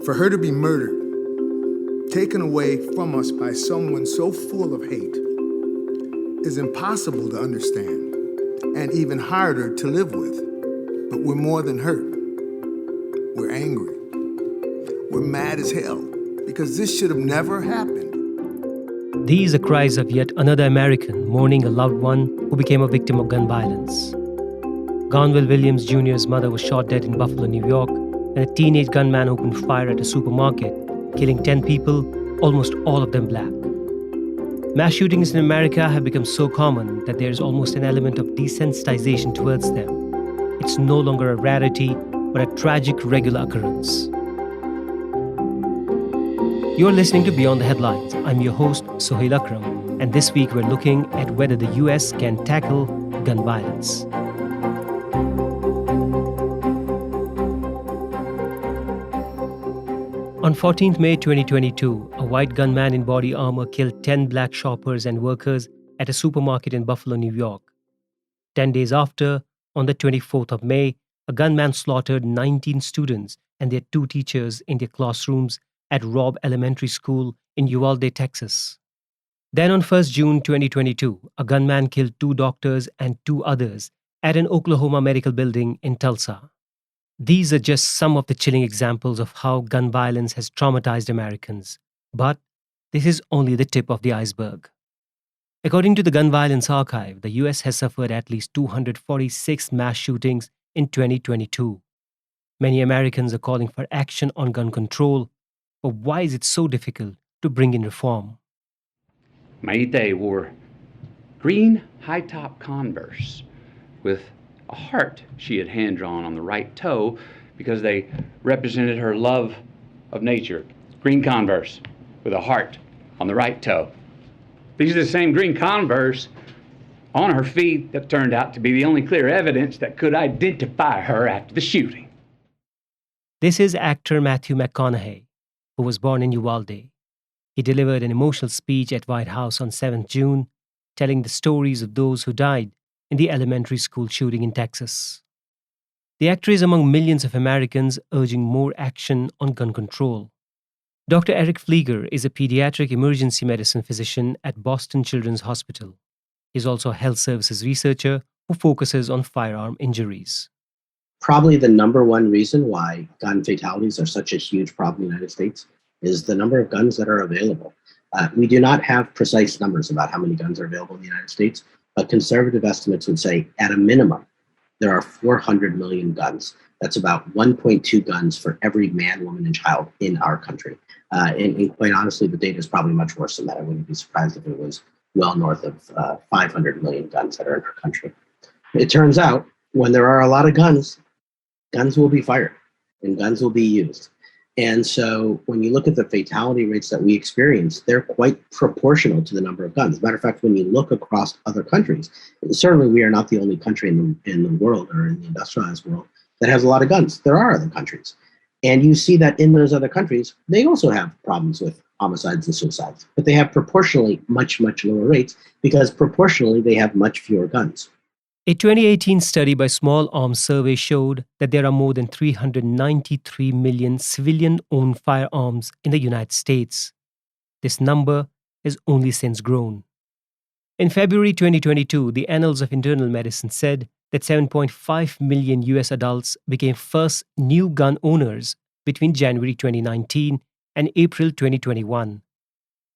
For her to be murdered, taken away from us by someone so full of hate, is impossible to understand and even harder to live with. But we're more than hurt. We're angry. We're mad as hell because this should have never happened. These are cries of yet another American mourning a loved one who became a victim of gun violence. Gonville Williams Jr.'s mother was shot dead in Buffalo, New York, and a teenage gunman opened fire at a supermarket, killing 10 people, almost all of them black. Mass shootings in America have become so common that there is almost an element of desensitization towards them. It's no longer a rarity, but a tragic regular occurrence. You're listening to Beyond the Headlines. I'm your host, Suhail Akram, and this week we're looking at whether the US can tackle gun violence. On 14th May 2022, a white gunman in body armor killed 10 black shoppers and workers at a supermarket in Buffalo, New York. 10 days after, on the 24th of May, a gunman slaughtered 19 students and their 2 teachers in their classrooms at Robb Elementary School in Uvalde, Texas. Then on 1st June 2022, a gunman killed 2 doctors and 2 others at an Oklahoma medical building in Tulsa. These are just some of the chilling examples of how gun violence has traumatized Americans. But this is only the tip of the iceberg. According to the Gun Violence Archive, the US has suffered at least 246 mass shootings in 2022. Many Americans are calling for action on gun control. But why is it so difficult to bring in reform? Maite wore green high-top Converse with a heart she had hand-drawn on the right toe because they represented her love of nature. Green Converse with a heart on the right toe. These are the same green Converse on her feet that turned out to be the only clear evidence that could identify her after the shooting. This is actor Matthew McConaughey, who was born in Uvalde. He delivered an emotional speech at White House on 7th June, telling the stories of those who died in the elementary school shooting in Texas. The actor is among millions of Americans urging more action on gun control. Dr. Eric Flieger is a pediatric emergency medicine physician at Boston Children's Hospital. He's also a health services researcher who focuses on firearm injuries. Probably the number one reason why gun fatalities are such a huge problem in the United States is the number of guns that are available. We do not have precise numbers about how many guns are available in the United States, but conservative estimates would say at a minimum, there are 400 million guns. That's about 1.2 guns for every man, woman, and child in our country. And quite honestly, the data is probably much worse than that. I wouldn't be surprised if it was well north of 500 million guns that are in our country. It turns out when there are a lot of guns, guns will be fired and guns will be used. And so when you look at the fatality rates that we experience, they're quite proportional to the number of guns. As a matter of fact, when you look across other countries, certainly we are not the only country in the world or in the industrialized world that has a lot of guns. There are other countries. And you see that in those other countries, they also have problems with homicides and suicides, but they have proportionally much, much lower rates because proportionally they have much fewer guns. A 2018 study by Small Arms Survey showed that there are more than 393 million civilian-owned firearms in the United States. This number has only since grown. In February 2022, the Annals of Internal Medicine said that 7.5 million US adults became first new gun owners between January 2019 and April 2021.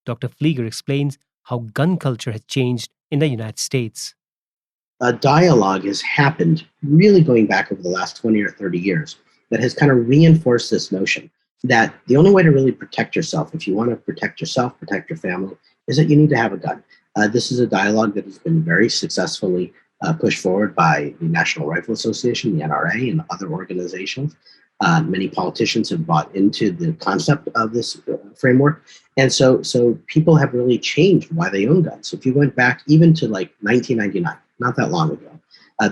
Dr. Flieger explains how gun culture has changed in the United States. A dialogue has happened really going back over the last 20 or 30 years that has kind of reinforced this notion that the only way to really protect yourself, if you want to protect yourself, protect your family, is that you need to have a gun. This is a dialogue that has been very successfully pushed forward by the National Rifle Association, the NRA, and other organizations. Many politicians have bought into the concept of this framework. And so people have really changed why they own guns. So if you went back even to like 1999, not that long ago,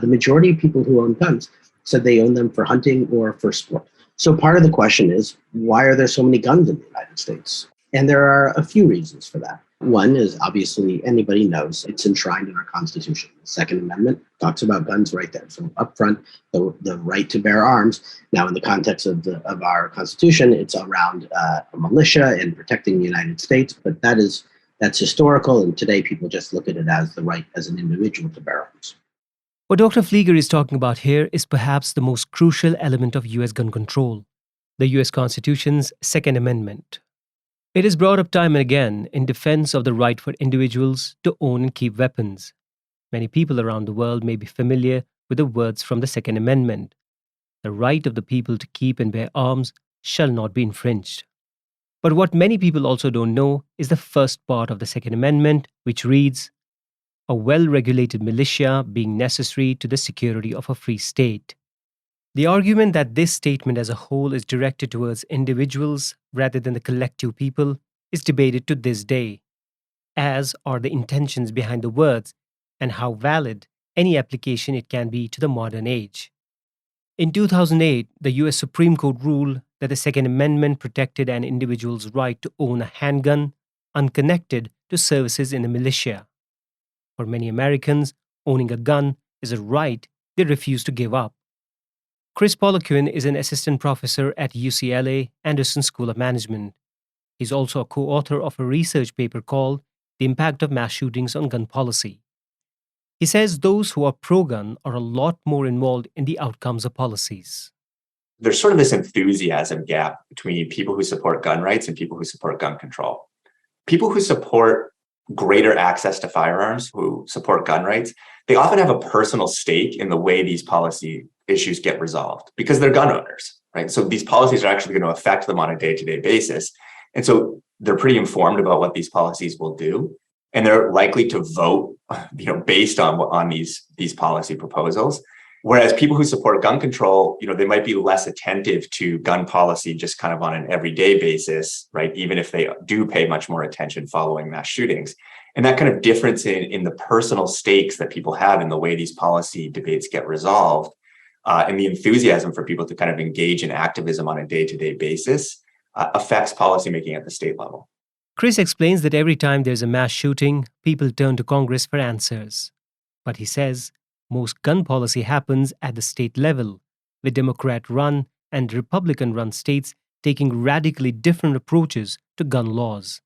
the majority of people who own guns said they own them for hunting or for sport. So part of the question is, why are there so many guns in the United States? And there are a few reasons for that. One is obviously anybody knows it's enshrined in our Constitution. The Second Amendment talks about guns right there. So up front, the right to bear arms. Now, in the context of our Constitution, it's around militia and protecting the United States, but that's historical, and today people just look at it as the right as an individual to bear arms. What Dr. Flieger is talking about here is perhaps the most crucial element of US gun control, the US Constitution's Second Amendment. It is brought up time and again in defense of the right for individuals to own and keep weapons. Many people around the world may be familiar with the words from the Second Amendment. The right of the people to keep and bear arms shall not be infringed. But what many people also don't know is the first part of the Second Amendment, which reads, a well-regulated militia being necessary to the security of a free state. The argument that this statement as a whole is directed towards individuals rather than the collective people is debated to this day, as are the intentions behind the words and how valid any application it can be to the modern age. In 2008, the US Supreme Court ruled that the Second Amendment protected an individual's right to own a handgun unconnected to services in the militia. For many Americans, owning a gun is a right they refuse to give up. Chris Poliquin is an assistant professor at UCLA Anderson School of Management. He's also a co-author of a research paper called The Impact of Mass Shootings on Gun Policy. He says those who are pro-gun are a lot more involved in the outcomes of policies. There's sort of this enthusiasm gap between people who support gun rights and people who support gun control. People who support greater access to firearms, who support gun rights, they often have a personal stake in the way these policy issues get resolved because they're gun owners, right? So these policies are actually going to affect them on a day-to-day basis. And so they're pretty informed about what these policies will do. And they're likely to vote, based on these policy proposals. Whereas people who support gun control, they might be less attentive to gun policy just kind of on an everyday basis, right? Even if they do pay much more attention following mass shootings. And that kind of difference in the personal stakes that people have in the way these policy debates get resolved, and the enthusiasm for people to kind of engage in activism on a day-to-day basis affects policymaking at the state level. Chris explains that every time there's a mass shooting, people turn to Congress for answers. But he says most gun policy happens at the state level, with Democrat-run and Republican-run states taking radically different approaches to gun laws.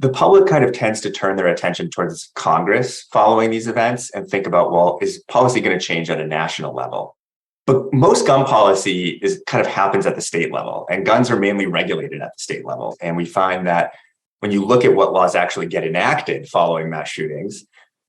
The public kind of tends to turn their attention towards Congress following these events and think about, well, is policy going to change at a national level? But most gun policy kind of happens at the state level, and guns are mainly regulated at the state level. And we find that when you look at what laws actually get enacted following mass shootings,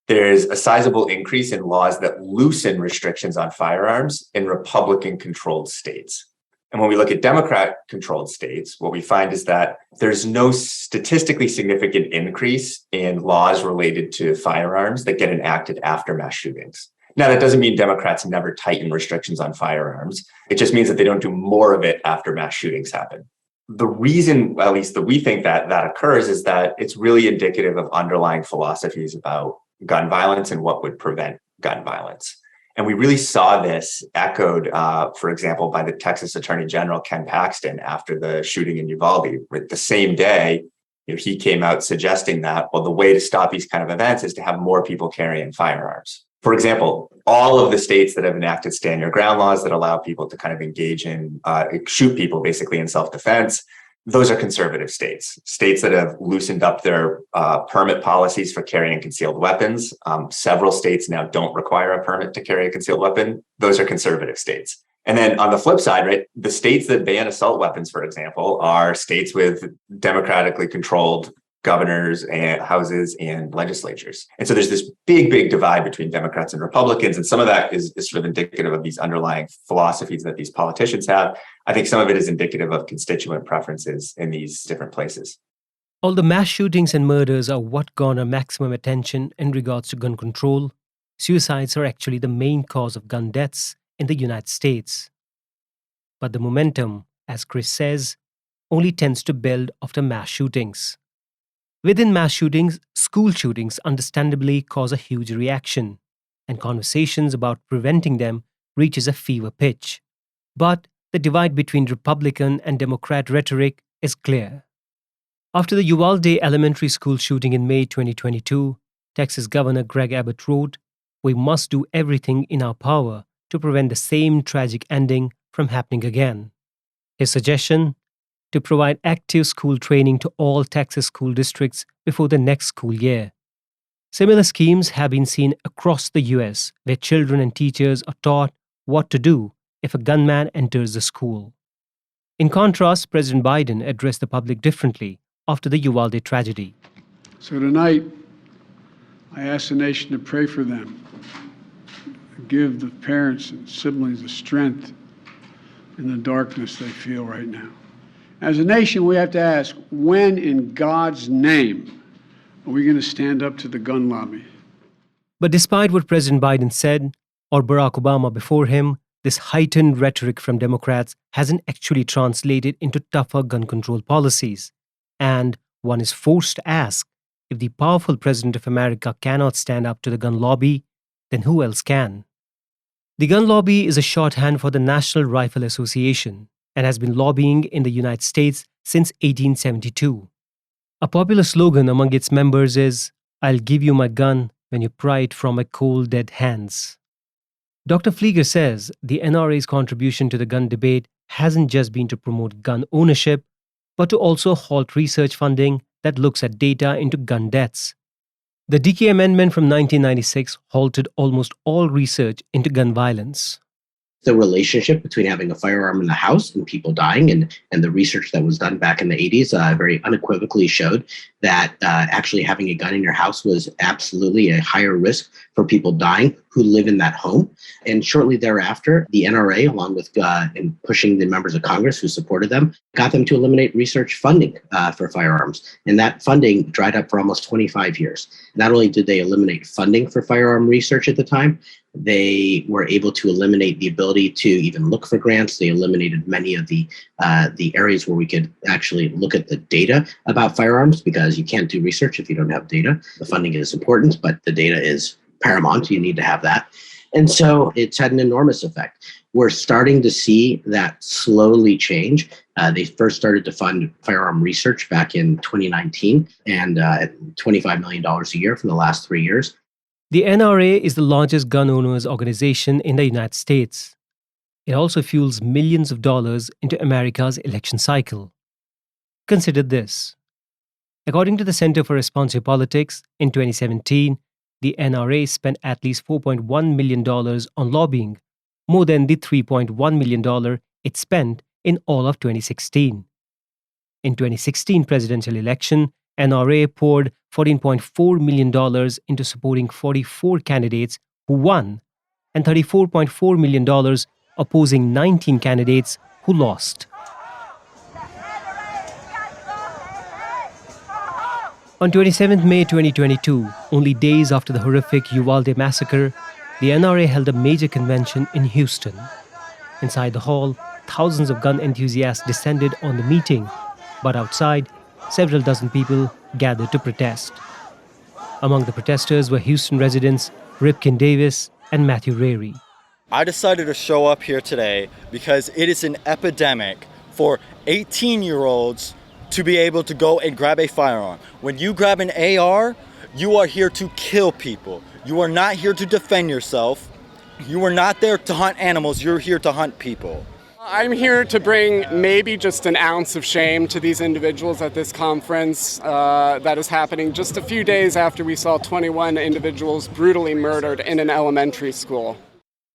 there's a sizable increase in laws that loosen restrictions on firearms in Republican-controlled states. And when we look at Democrat-controlled states, what we find is that there's no statistically significant increase in laws related to firearms that get enacted after mass shootings. Now, that doesn't mean Democrats never tighten restrictions on firearms. It just means that they don't do more of it after mass shootings happen. The reason, at least that we think that occurs, is that it's really indicative of underlying philosophies about gun violence and what would prevent gun violence. And we really saw this echoed, for example, by the Texas Attorney General, Ken Paxton, after the shooting in Uvalde. The same day, he came out suggesting that, well, the way to stop these kind of events is to have more people carrying firearms. For example, all of the states that have enacted stand your ground laws that allow people to kind of engage in, shoot people basically in self-defense, those are conservative states. States that have loosened up their permit policies for carrying concealed weapons. Several states now don't require a permit to carry a concealed weapon. Those are conservative states. And then on the flip side, right, the states that ban assault weapons, for example, are states with democratically controlled governors and houses and legislatures. And so there's this big divide between Democrats and Republicans. And some of that is sort of indicative of these underlying philosophies that these politicians have. I think some of it is indicative of constituent preferences in these different places. Although mass shootings and murders are what garner maximum attention in regards to gun control, suicides are actually the main cause of gun deaths in the United States. But the momentum, as Chris says, only tends to build after mass shootings. Within mass shootings, school shootings understandably cause a huge reaction, and conversations about preventing them reaches a fever pitch. But the divide between Republican and Democrat rhetoric is clear. After the Uvalde Elementary School shooting in May 2022, Texas Governor Greg Abbott wrote, "We must do everything in our power to prevent the same tragic ending from happening again." His suggestion? To provide active school training to all Texas school districts before the next school year. Similar schemes have been seen across the US, where children and teachers are taught what to do if a gunman enters the school. In contrast, President Biden addressed the public differently after the Uvalde tragedy. So tonight, I ask the nation to pray for them, give the parents and siblings the strength in the darkness they feel right now. As a nation, we have to ask, when in God's name are we going to stand up to the gun lobby? But despite what President Biden said, or Barack Obama before him, this heightened rhetoric from Democrats hasn't actually translated into tougher gun control policies. And one is forced to ask, if the powerful president of America cannot stand up to the gun lobby, then who else can? The gun lobby is a shorthand for the National Rifle Association and has been lobbying in the United States since 1872. A popular slogan among its members is, "I'll give you my gun when you pry it from my cold, dead hands." Dr. Flieger says the NRA's contribution to the gun debate hasn't just been to promote gun ownership, but to also halt research funding that looks at data into gun deaths. The Dickey Amendment from 1996 halted almost all research into gun violence. The relationship between having a firearm in the house and people dying, and the research that was done back in the 80s very unequivocally showed that actually having a gun in your house was absolutely a higher risk for people dying who live in that home. And shortly thereafter, the NRA, along with and pushing the members of Congress who supported them, got them to eliminate research funding for firearms. And that funding dried up for almost 25 years. Not only did they eliminate funding for firearm research at the time, they were able to eliminate the ability to even look for grants. They eliminated many of the areas where we could actually look at the data about firearms, because you can't do research if you don't have data. The funding is important, but the data is paramount. You need to have that. And so it's had an enormous effect. We're starting to see that slowly change. They first started to fund firearm research back in 2019 and at $25 million a year for the last 3 years. The NRA is the largest gun owners organization in the United States. It also fuels millions of dollars into America's election cycle. Consider this. According to the Center for Responsive Politics, in 2017, the NRA spent at least $4.1 million on lobbying, more than the $3.1 million it spent in all of 2016. In 2016 presidential election, NRA poured $14.4 million into supporting 44 candidates who won, and $34.4 million opposing 19 candidates who lost. On 27 May 2022, only days after the horrific Uvalde massacre, the NRA held a major convention in Houston. Inside the hall, thousands of gun enthusiasts descended on the meeting, but outside, several dozen people gathered to protest. Among the protesters were Houston residents Ripken Davis and Matthew Rary. I decided to show up here today because it is an epidemic for 18-year-olds to be able to go and grab a firearm. When you grab an AR, you are here to kill people. You are not here to defend yourself. You are not there to hunt animals. You're here to hunt people. I'm here to bring maybe just an ounce of shame to these individuals at this conference that is happening just a few days after we saw 21 individuals brutally murdered in an elementary school.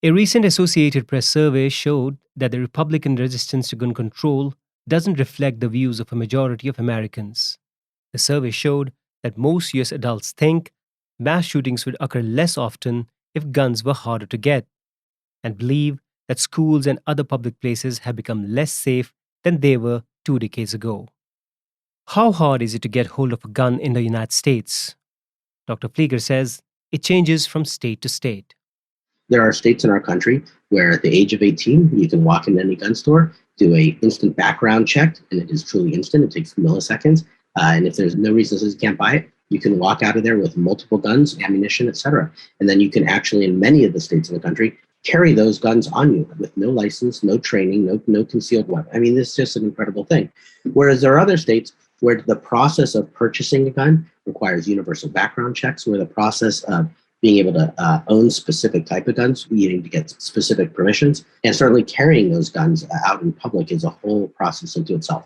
A recent Associated Press survey showed that the Republican resistance to gun control doesn't reflect the views of a majority of Americans. The survey showed that most US adults think mass shootings would occur less often if guns were harder to get, and believe that schools and other public places have become less safe than they were 2 decades ago. How hard is it to get hold of a gun in the United States? Dr. Flieger says it changes from state to state. There are states in our country where at the age of 18, you can walk into any gun store, do an instant background check, and it is truly instant. It takes milliseconds. And if there's no reason that you can't buy it, you can walk out of there with multiple guns, ammunition, etc. And then you can actually, in many of the states in the country, carry those guns on you with no license, no training, no concealed weapon. I mean, this is just an incredible thing. Whereas there are other states where the process of purchasing a gun requires universal background checks, where the process of being able to own specific type of guns, you need to get specific permissions, and certainly carrying those guns out in public is a whole process unto itself.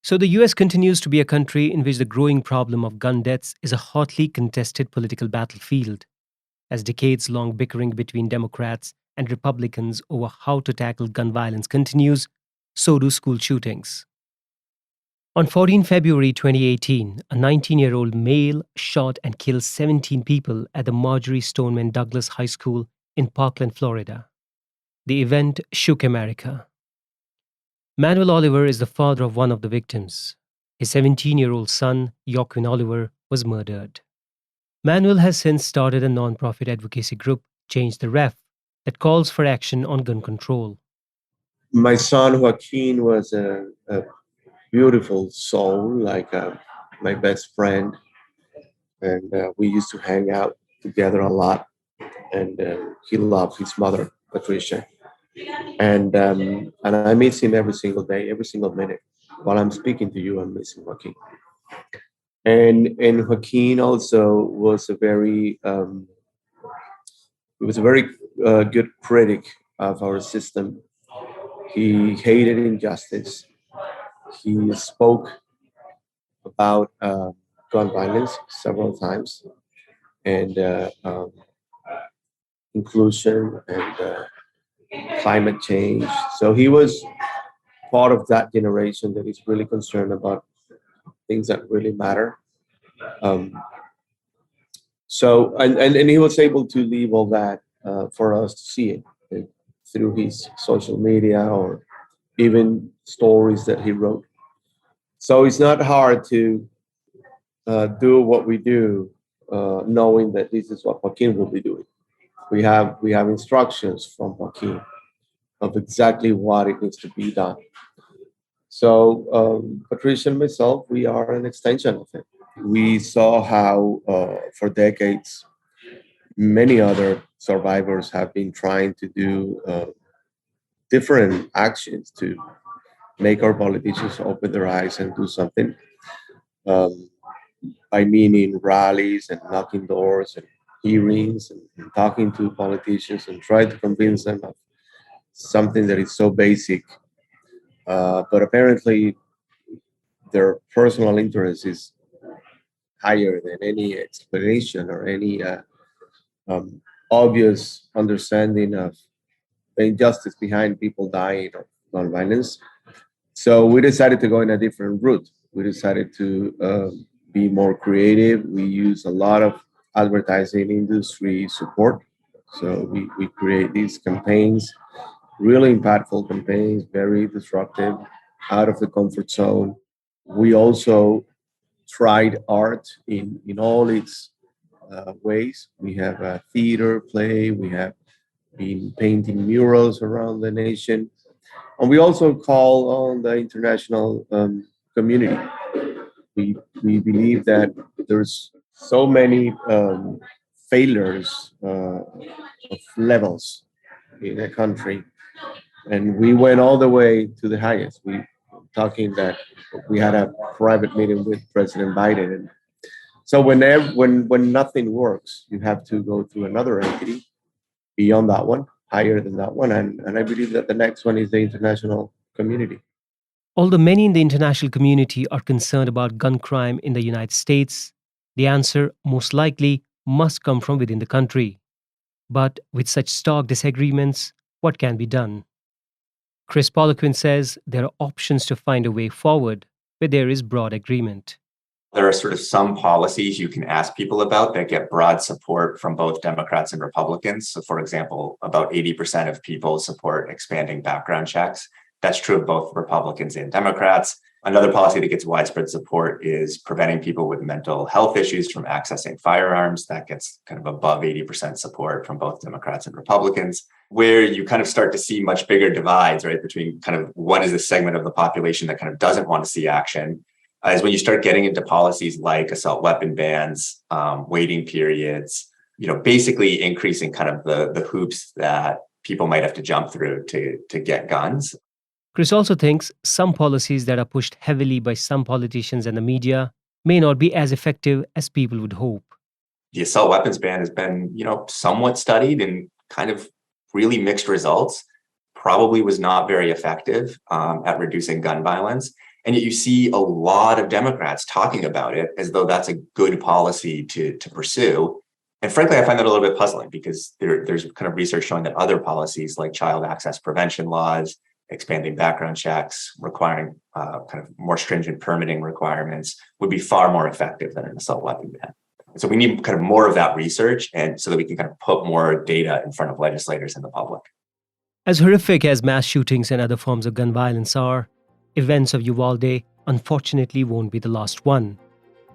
So the US continues to be a country in which the growing problem of gun deaths is a hotly contested political battlefield. As decades-long bickering between Democrats and Republicans over how to tackle gun violence continues, so do school shootings. On 14 February 2018, a 19-year-old male shot and killed 17 people at the Marjorie Stoneman Douglas High School in Parkland, Florida. The event shook America. Manuel Oliver is the father of one of the victims. His 17-year-old son, Joaquin Oliver, was murdered. Manuel has since started a non-profit advocacy group, Change the Ref, that calls for action on gun control. My son Joaquin was a beautiful soul, like my best friend, and we used to hang out together a lot. And he loved his mother, Patricia, and I miss him every single day, every single minute. While I'm speaking to you, I'm missing Joaquin. And Joaquin also was a very good critic of our system. He hated injustice. He spoke about gun violence several times, and inclusion and climate change. So he was part of that generation that is really concerned about things that really matter. And he was able to leave all that for us to see it through his social media or even stories that he wrote. So it's not hard to do what we do, knowing that this is what Joaquin will be doing. We have instructions from Joaquin of exactly what it needs to be done. So Patricia and myself, we are an extension of it. We saw how for decades, many other survivors have been trying to do different actions to make our politicians open their eyes and do something, by meaning rallies and knocking doors and hearings and talking to politicians and try to convince them of something that is so basic. But apparently their personal interest is higher than any explanation or any obvious understanding of the injustice behind people dying of gun violence. So we decided to go in a different route. We decided to be more creative. We use a lot of advertising industry support. So we create these campaigns, really impactful campaigns, very disruptive, out of the comfort zone. We also tried art in all its ways. We have a theater play, we have been painting murals around the nation. And we also call on the international community. We believe that there's so many failures of levels in a country, and we went all the way to the highest. We talking that we had a private meeting with President Biden, and so when nothing works, you have to go through another entity beyond that one, higher than that one, and I believe that the next one is the international community. Although many in the international community are concerned about gun crime in the United States, the answer most likely must come from within the country. But with such stark disagreements, what can be done? Chris Poliquin says there are options to find a way forward where there is broad agreement. There are sort of some policies you can ask people about that get broad support from both Democrats and Republicans. So, for example, about 80% of people support expanding background checks. That's true of both Republicans and Democrats. Another policy that gets widespread support is preventing people with mental health issues from accessing firearms. That gets kind of above 80% support from both Democrats and Republicans. Where you kind of start to see much bigger divides, right, between kind of what is the segment of the population that kind of doesn't want to see action, is when you start getting into policies like assault weapon bans, waiting periods, basically increasing kind of the hoops that people might have to jump through to get guns. Chris also thinks some policies that are pushed heavily by some politicians and the media may not be as effective as people would hope. The assault weapons ban has been, somewhat studied and kind of really mixed results. Probably was not very effective at reducing gun violence. And yet you see a lot of Democrats talking about it as though that's a good policy to pursue. And frankly, I find that a little bit puzzling because there's kind of research showing that other policies like child access prevention laws, expanding background checks, requiring kind of more stringent permitting requirements would be far more effective than an assault weapon ban. And so we need kind of more of that research, and so that we can kind of put more data in front of legislators and the public. As horrific as mass shootings and other forms of gun violence are, events of Uvalde unfortunately won't be the last one,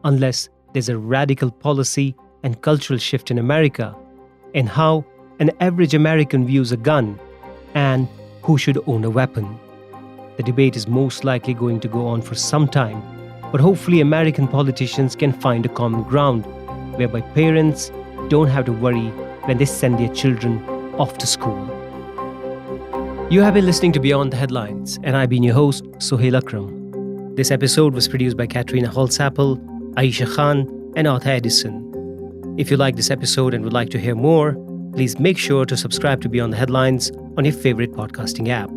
unless there's a radical policy and cultural shift in America in how an average American views a gun and who should own a weapon. The debate is most likely going to go on for some time, but hopefully American politicians can find a common ground whereby parents don't have to worry when they send their children off to school. You have been listening to Beyond the Headlines, and I've been your host, Suhail Akram. This episode was produced by Katrina Holzapfel, Aisha Khan, and Arthur Edison. If you like this episode and would like to hear more, please make sure to subscribe to Beyond the Headlines on your favorite podcasting app.